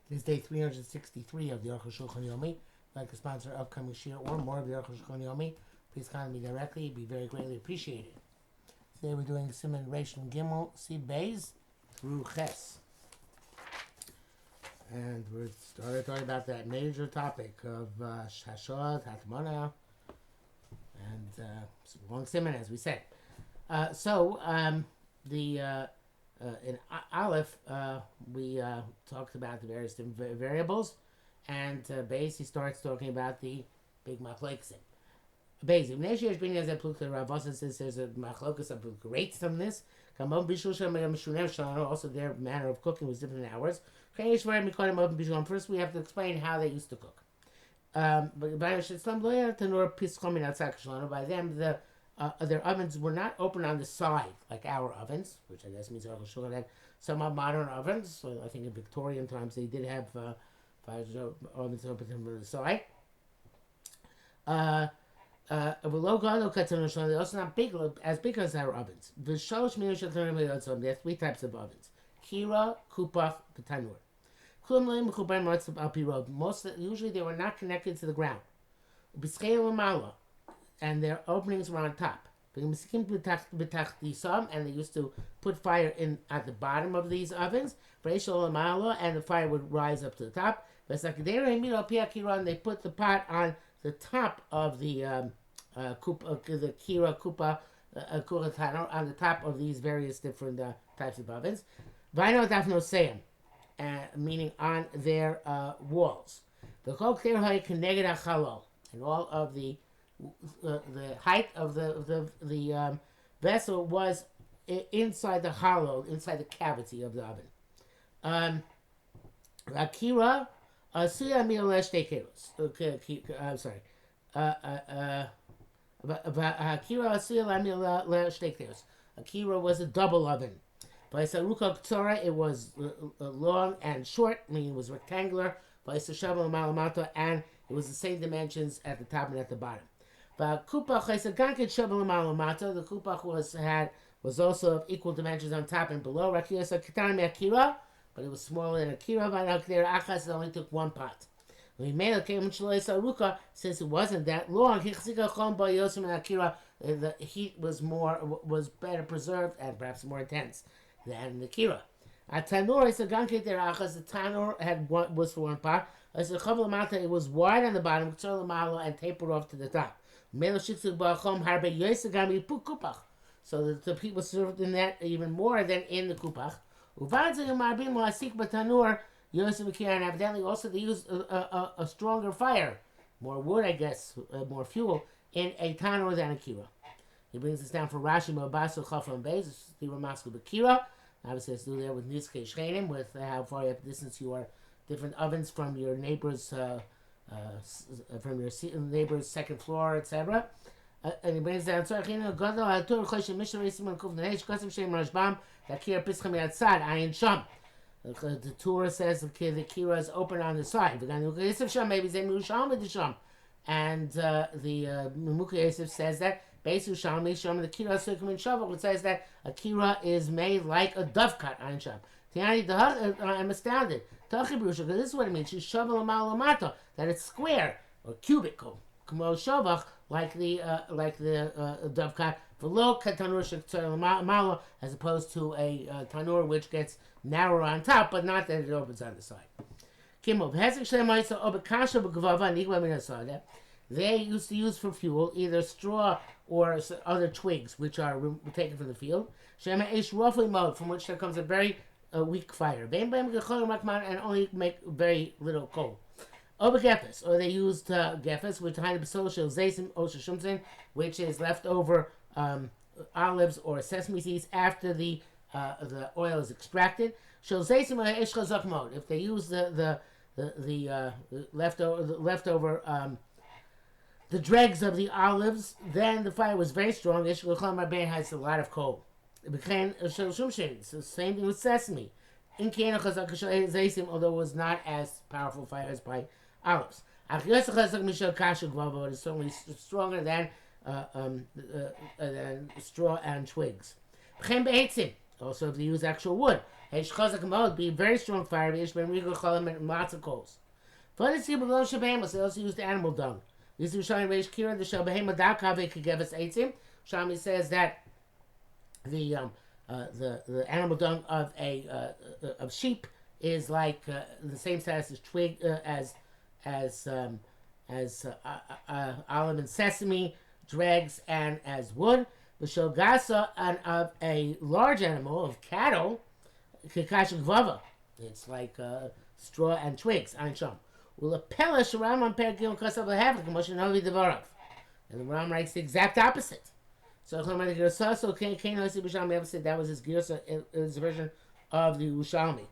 This is day 363 of the Arukh HaShulchan Yomi. Like to sponsor upcoming shir or more of the Arukh HaShulchan Yomi, please contact me directly. It'd be very greatly appreciated. Today we're doing Siman Reish and Gimel, Sib Beis through Ches. And we're started talking about that major topic of Shashod, Hatmana, and it's a long Siman, as we said. In Aleph, we talked about the various different variables, and Beis, he starts talking about the big machlokes. Beis, says there's a machlokas of great from this. Also, their manner of cooking was different in hours. First, we have to explain how they used to cook. By them, their ovens were not open on the side like our ovens, which I guess means Arukh HaShulchan had somewhat modern ovens. So I think in Victorian times they did have ovens open on the side. They're also not big, as big as our ovens. There are three types of ovens: kira, kupach, tanur. Usually they were not connected to the ground. And their openings were on top. And they used to put fire in at the bottom of these ovens, and the fire would rise up to the top. And they put the pot on the top of the kira, kupa, on the top of these various different types of ovens. Meaning on their walls. And all of the height of the vessel was inside the hollow, inside the cavity of the oven. Akira, Akira was a double oven. By Arukh, it was long and short, meaning it was rectangular. By and it was the same dimensions at the top and at the bottom. The kupach was also of equal dimensions on top and below. But it was smaller than Akira. It only took one pot. Since it wasn't that long, the heat was better preserved and perhaps more intense than the Akira. At Tanur, the tanur was for one pot. It was wide on the bottom and tapered off to the top. So the heat was served in that even more than in the kupach. And evidently also they used a stronger fire, more wood, I guess, more fuel, in a tanur than a kira. He brings this down for Rashi, Mabasu, Chafra, and Beis, the Ramasku, Bekira. Obviously, it's to do there with Nizkei Shchenim, with how far you have to distance your different ovens from your neighbor's second floor, etc. And he brings down the Torah says the kira is open on the side. And the Memukah Yosef says that Beisu Shalmi Shom the Kira Sukim in Shavuot. It says that a kira is made like a dovecut on Sham. I'm astounded. Because this is what it means. That it's square or cubical. Like the dovecut. As opposed to a tanur which gets narrower on top, but not that it opens on the side. They used to use for fuel either straw or other twigs which are taken from the field. From which there comes a very weak fire. And only make very little coal. Or they used gefes, which is leftover olives or sesame seeds after the oil is extracted. If they use the leftover the dregs of the olives, then the fire was very strong. Has a lot of coal. It became it's the same thing with sesame. Although it was not as powerful fire as by olives. But it's certainly stronger than straw and twigs. Also, if they use actual wood, Be very strong fire. And lots of coals. For the sea below Shabbat, they also used animal dung. This is showing Reish Kira the Shabbat Dakave Kigevas Eitzim. Shami says that the animal dung of sheep is like the same status as twig as olive and sesame, dregs, and as wood. The shogasa and of a large animal of cattle, kikash gvava. It's like straw and twigs. Ansham. Well, a pelish Rambam per gil kasav lehavik moshe novi devarav, and the Rambam writes the exact opposite. So the Girsa, so Kain Hosi B'Shalmi ever said that was his Girsa, his version of the Ushalmi.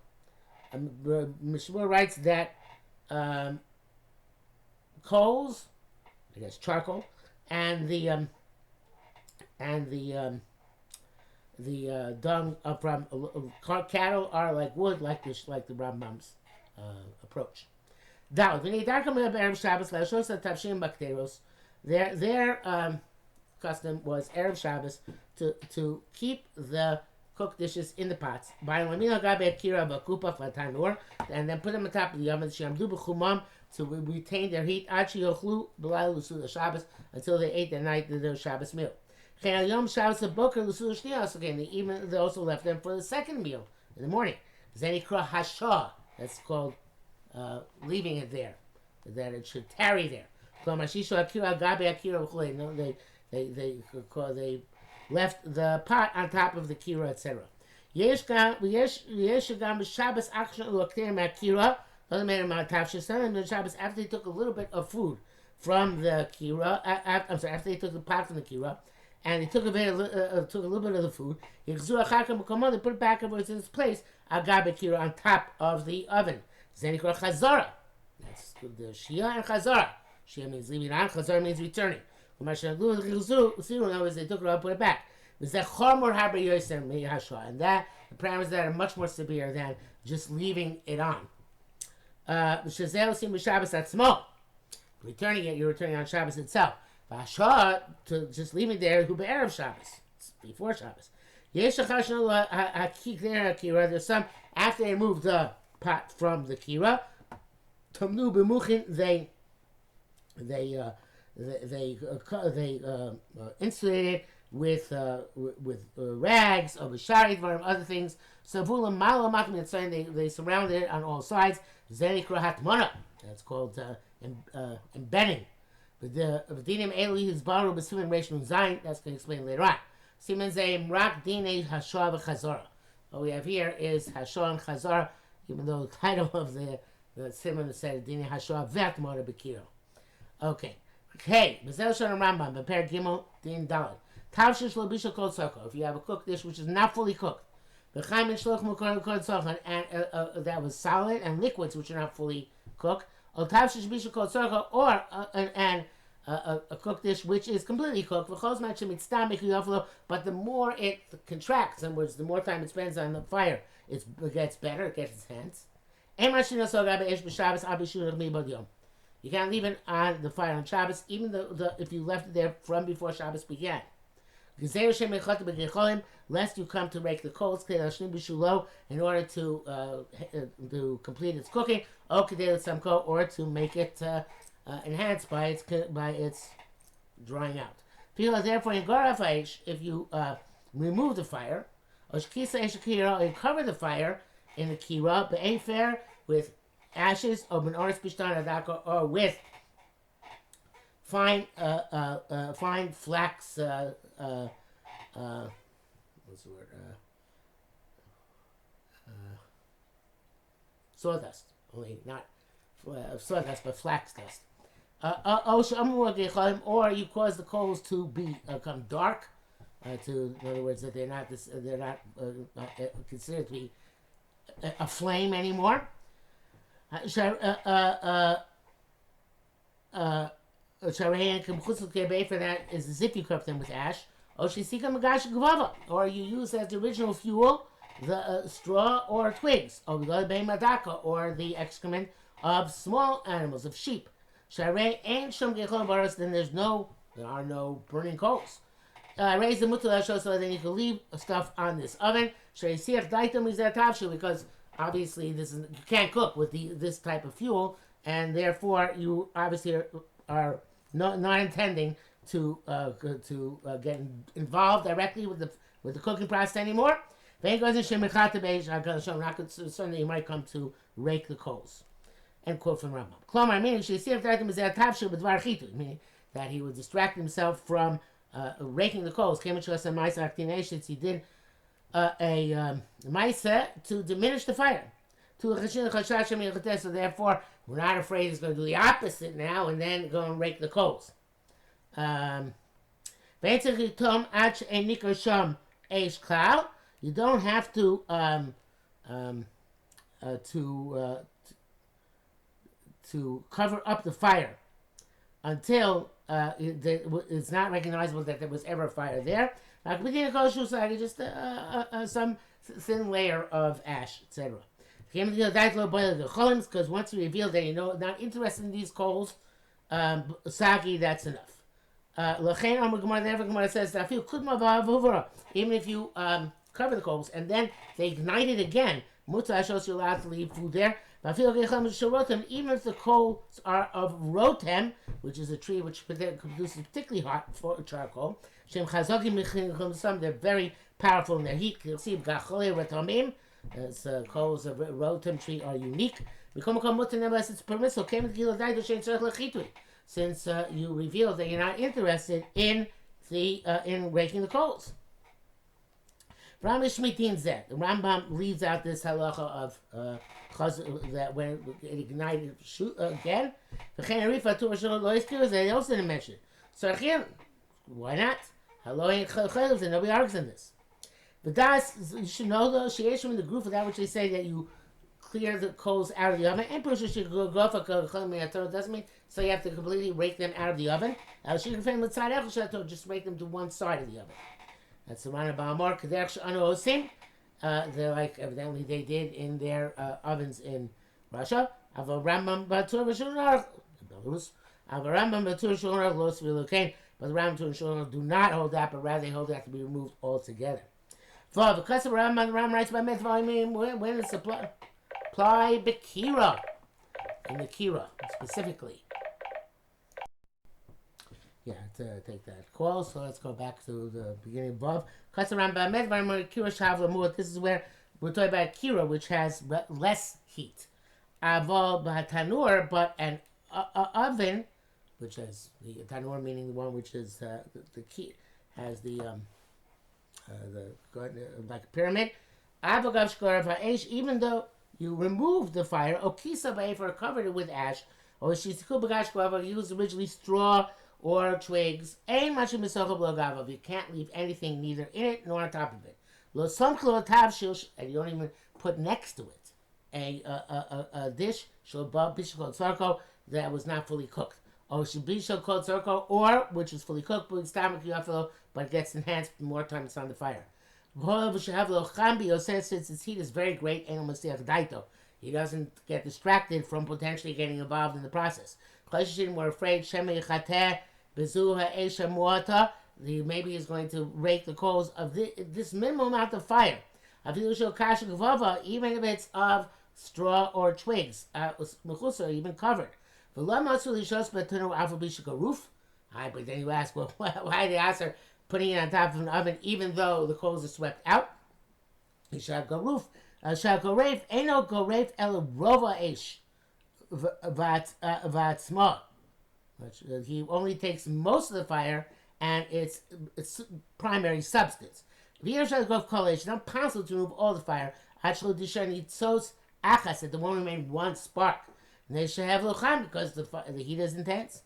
Mishmur writes that coals, I guess charcoal, and the dung from cattle are like wood, like the Rambam's approach. Their custom was Erev Shabbos to keep the cooked dishes in the pots, and then put them on top of the oven to retain their heat until they ate their night their Shabbos meal. They also left them for the second meal in the morning. That's called leaving it there, that it should tarry there. They left the pot on top of the kira, etc. Doesn't matter about the Shabbos after they took a little bit of food from the kira. After they took the pot from the kira, and they took a little bit of the food. They put it back over in its place. Kira on top of the oven. Chazara. That's the Shia and Chazara. Shia means leaving on. Chazara means returning. They took it up, put it back. And that the parameters that are much more severe than just leaving it on. Returning it, you're returning on Shabbos itself. To just leaving there, Erev Shabbos, it's before Shabbos. There's some after they moved the pot from the kira. They insulated it with rags or sharit or other things. They surrounded it on all sides. That's called embedding. But the dinim eli is baru b'simen reish nun zayin. That's going to explain later on. Simen zeim rak dinei hashah v'chazara. What we have here is hashah and chazara, even though the title of the simen said dinei hashah v'atmara b'kiro. Okay. Okay. B'zel shon Rambam b'per gimel din dalad. Tavshish lo bishul kol tzorcha. If you have a cooked dish which is not fully cooked, b'chaim and shloch mukor kol tzorcha, and that was solid, and liquids which are not fully cooked. Or a cooked dish which is completely cooked. But the more it contracts, in other words, the more time it spends on the fire, it gets better, it gets intense. You can't leave it on the fire on Shabbos, even though if you left it there from before Shabbos began. Lest you come to rake the coals in order to complete its cooking, or to make it enhanced by its drying out. Therefore, if you remove the fire, or you cover the fire in the kira, with ashes, or with fine flax. What's the word? Sawdust. Only not sawdust, but flax dust. Or you cause the coals to become dark. In other words, that they're not considered to be a flame anymore. For that is as if you cover them with ash. Or you use as the original fuel the straw or twigs, or the excrement of small animals, of sheep. Then there are no burning coals. Raise the mutal so then you can leave stuff on this oven. Because obviously you can't cook with this type of fuel, and therefore you obviously are not intending to get involved directly with the cooking process anymore. Not concerned that you might come to rake the coals. End quote from Rambam. Meaning that he would distract himself from raking the coals. He did a maisa to diminish the fire. So therefore, we're not afraid he's going to do the opposite now and then go and rake the coals. You don't have to cover up the fire until it's not recognizable that there was ever a fire there. Just some thin layer of ash, etc. Because once you reveal that you're not interested in these coals, sagi, that's enough. Gemara says that even if you cover the coals and then they ignite it again, you're allowed to leave food there. Even if the coals are of rotem, which is a tree which produces particularly hot for charcoal, they're very powerful in their heat. You'll see coals of rotem tree are unique. It's permissible since you revealed that you're not interested in raking the coals. The Rambam leaves out this halacha of that when it ignited again, they also didn't mention it. So why not? And nobody argues on this. But you should know though, in the group of that which they say that you clear the coals out of the oven. And doesn't mean so you have to completely rake them out of the oven. Just rake them to one side of the oven. That's the Rana Ba'amar Kaderch Anu Osim. They're like evidently they did in their ovens in Russia. Ava Rambam Batur V'Shulchan Belarus. Ava Rambam Batur Shulchan Los V'Lokain. But the Rambam and Shulchan do not hold that, but rather they hold that to be removed altogether. For because the Rambam writes by mitzvah, I mean when it's apply Bekira in the Kira specifically. Yeah, to take that call. So let's go back to the beginning above. This is where we're talking about Kira, which has less heat. Aval b'tanur, but an oven, which has the tanur meaning the one which is the key has the like a pyramid. Even though you remove the fire, okisa ba'efer covered it with ash, or used originally straw or twigs, you can't leave anything neither in it nor on top of it. And you don't even put next to it a dish that was not fully cooked. Or which is fully cooked, but it gets enhanced the more time it's on the fire. Since its heat is very great, he doesn't get distracted from potentially getting involved in the process. We're afraid maybe he's going to rake the coals of this minimum amount of fire. Even if it's of straw or twigs, even covered. But then you ask, well, why the answer putting it on top of an oven even though the coals are swept out? He shall go roof. Shall go rave. Ain't no go rave el rova ish. Vatsma. He only takes most of the fire and its primary substance. It's not possible to remove all the fire. That there won't remain one spark. And they should have locham because the heat is intense.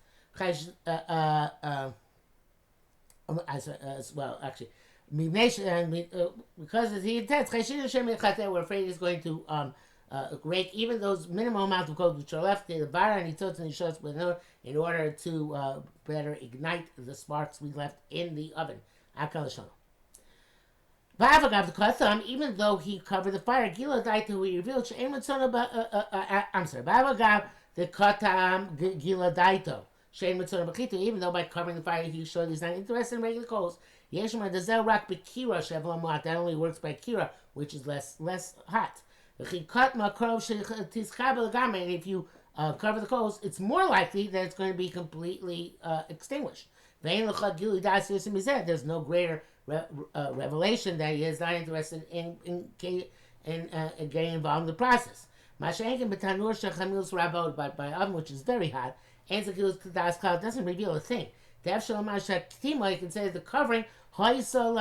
Well, actually, because the heat intense, we're afraid he's going to rake even those minimal amount of coals which are left in the bar and in order to better ignite the sparks we left in the oven. Even though he covered the fire, he revealed the katam gila daito. Even though by covering the fire he showed he's not interested in regular coals, Yeshma Dazel Rak Bekira Shevla Muat. That only works by Kira, which is less hot. And if you cover the coals, it's more likely that it's going to be completely extinguished. There's no greater revelation that he is not interested in getting involved in the process. But by oven, which is very hot, doesn't reveal a thing. You can say the covering was to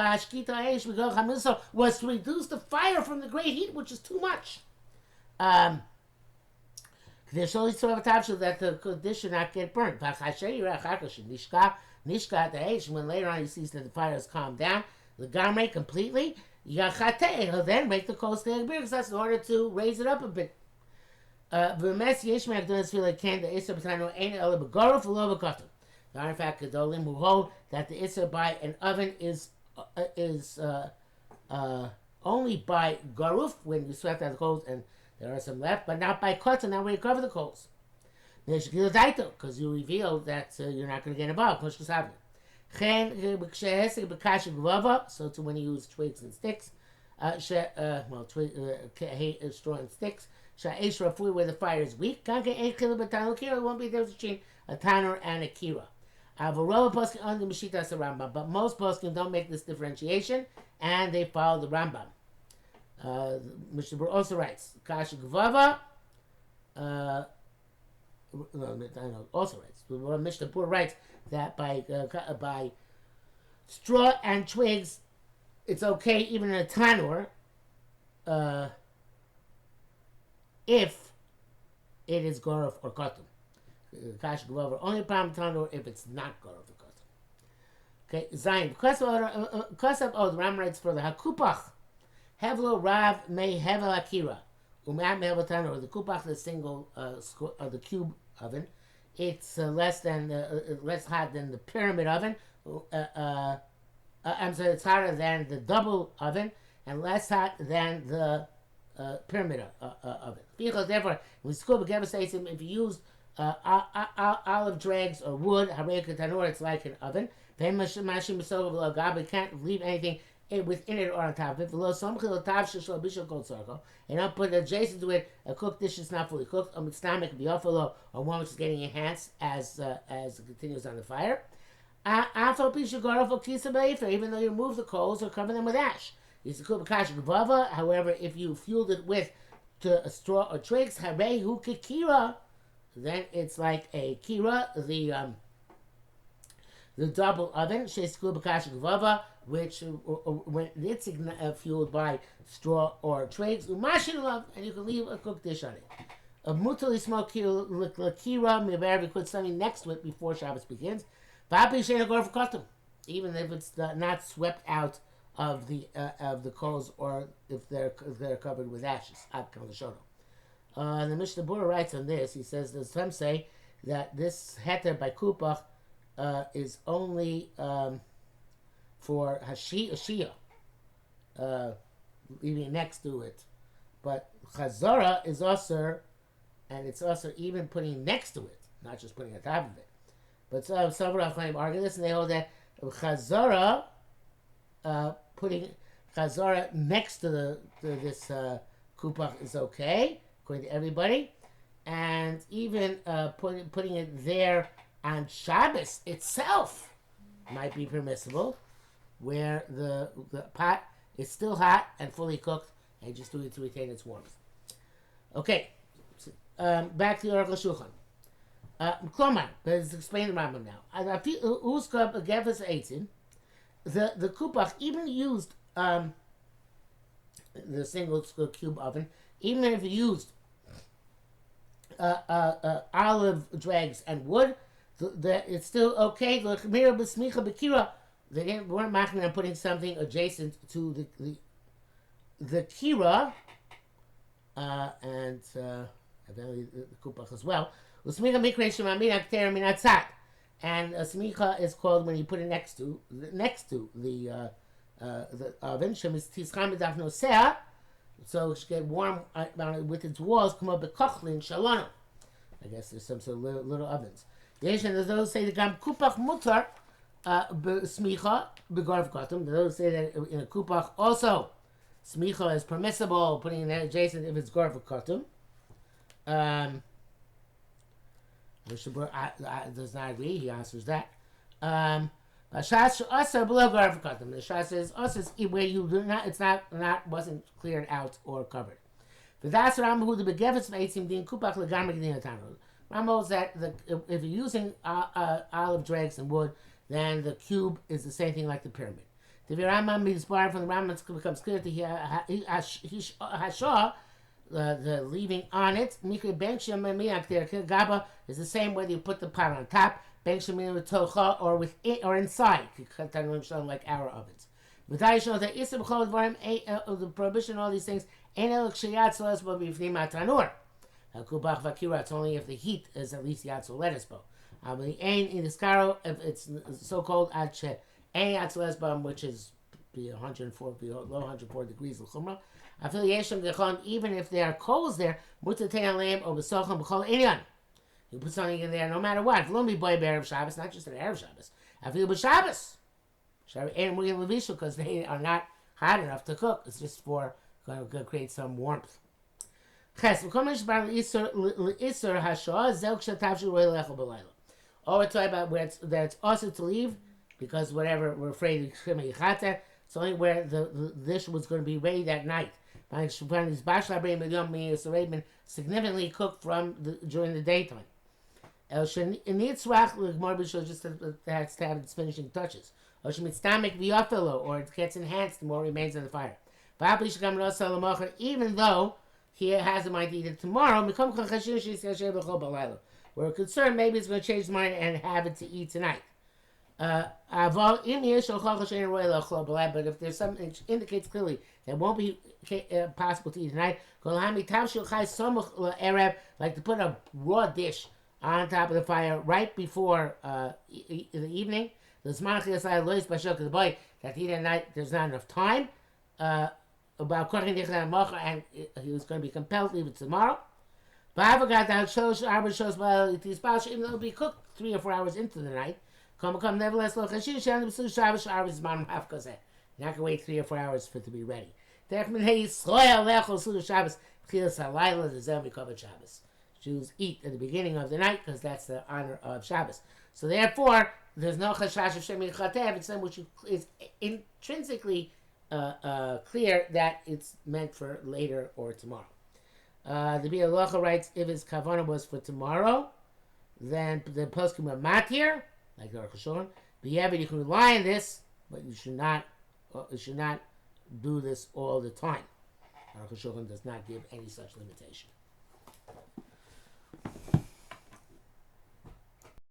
reduce the fire from the great heat, which is too much. That the dish should not get burnt. When later on he sees that the fire has calmed down, the gamre completely, he'll then make the coal stay bigger, because that's in order to raise it up a bit. The in fact, Gedolim who hold that the Isser by an oven is only by Garuf, when you swept out the coals and there are some left, but not by Kotzah, not when you cover the coals. Because you reveal that you're not going to get involved. So to when you use twigs and sticks, straw and sticks, where the fire is weak, it won't be there between a tanner and a kira. But most poskim don't make this differentiation, and they follow the Rambam. Mishnah Berurah also writes, Kasha Gvava, also writes, Mishnah Berurah writes that by straw and twigs, it's okay even in a tanur, if it is gorof or kotum. Kasha Gvava, only problem tanur if it's not gorof or kotum. Okay, Zayin, because of the Ram writes for the Hakupach, Hevlo Rav may Hevel Akira. Umat Mehevel Tanur, or the Kupach, the single the cube oven, it's less hot than the pyramid oven. I'm sorry, it's hotter than the double oven and less hot than the pyramid oven. Therefore, if you use olive dregs or wood, tanur, it's like an oven. You can't leave anything within it or on top of it. And I'll put adjacent to it a cooked dish that's not fully cooked, or stomach be or one which is getting enhanced as it continues on the fire. Even though you remove the coals or cover them with ash. However, if you fueled it with straw or twigs, then it's like a kira, the double oven, which when it's fueled by straw or twigs, and you can leave a cooked dish on it. A mutali small kira, we put something next to it before Shabbos begins. Even if it's not swept out of the coals, or if they're covered with ashes. The Mishnah Berurah writes on this. He says that some say that this heter by kupach is only for Shia, leaving next to it. But Chazara is also, and it's also even putting next to it, not just putting on top of it. But some Rachmanim argue this, and they hold that Chazara, putting Chazara next to this kupach is okay, according to everybody. And even putting it there on Shabbos itself might be permissible, where the pot is still hot and fully cooked, and you just do it to retain its warmth. Okay, back to the Arukh HaShulchan. Klomar, let's explain the Rambam now. The kupach even used the single cube oven, even if you used olive dregs and wood, it's still okay. They weren't marking on putting something adjacent to the kira, and eventually the kupach as well. And a smicha is called when you put it next to the oven. So it should get warm with its walls. Come up with kochlin shalom. I guess there's some sort of little ovens. There's those say the gam kupach mutar Smicha begorv katum. Those say that in a kupach also smicha is permissible, putting in there adjacent if it's gorv katum. Mishabur does not agree. He answers that. Shas also below gorv katum. The shas says also where you do not, it's not wasn't cleared out or covered. But that's Ram who the begevitz meitzim din kupach legamri din atanu. Ram holds that if you're using olive dregs and wood, then the cube is the same thing like the pyramid. The Rambam is borrowed from the Rambam becomes clear to Hashah, the leaving on it. Mikra ben shemamiak there gaba is the same whether you put the pot on top, ben shemamiak with tocha or within or inside. Like our ovens. V'day show that isam chol dvarim the prohibition all these things. Ein el kshiyat solas bo b'ifnim atanur. Kubach vakira. It's only if the heat is at least yatsul lettuce. The ain in the scaro, if it's so-called ache ain atzlesbam, which is be 104, below 104 degrees l'chumra. Affiliation gechon, even if there are coals there, mutatein aleim or b'socham b'chol inyan. You put something in there, no matter what. V'lo boy b'erev Shabbos, not just an erev Shabbos. Affil b'Shabbos. Ain mu'in levishu, because they are not hot enough to cook. It's just for going to create some warmth. Ches v'komesh bar l'isur hashah zel kshatavshu roi lechol b'layla. Or we're talking about where it's also to leave because whatever we're afraid it's only where the dish was going to be ready that night. Significantly cooked during the daytime. Just to have its finishing touches. Or it gets enhanced the more remains on the fire. Even though he has a mind to eat it tomorrow, we're concerned maybe it's going to change his mind and have it to eat tonight. But if there's something that indicates clearly that won't be possible to eat tonight, like to put a raw dish on top of the fire right before the evening, that eat at night there's not enough time, and he was going to be compelled to leave it tomorrow. Even though it'll be cooked 3 or 4 hours into the night, nevertheless, you're not going to wait 3 or 4 hours for it to be ready. Jews eat at the beginning of the night because that's the honor of Shabbos. So therefore, there's no chashash of shemi chatev. It's which is intrinsically clear that it's meant for later or tomorrow. The Biur Halacha writes, if his kavanah was for tomorrow, then the poskim are matir, like the Arukh HaShulchan. But yeah, but you can rely on this, but you should not do this all the time. Arukh HaShulchan does not give any such limitation.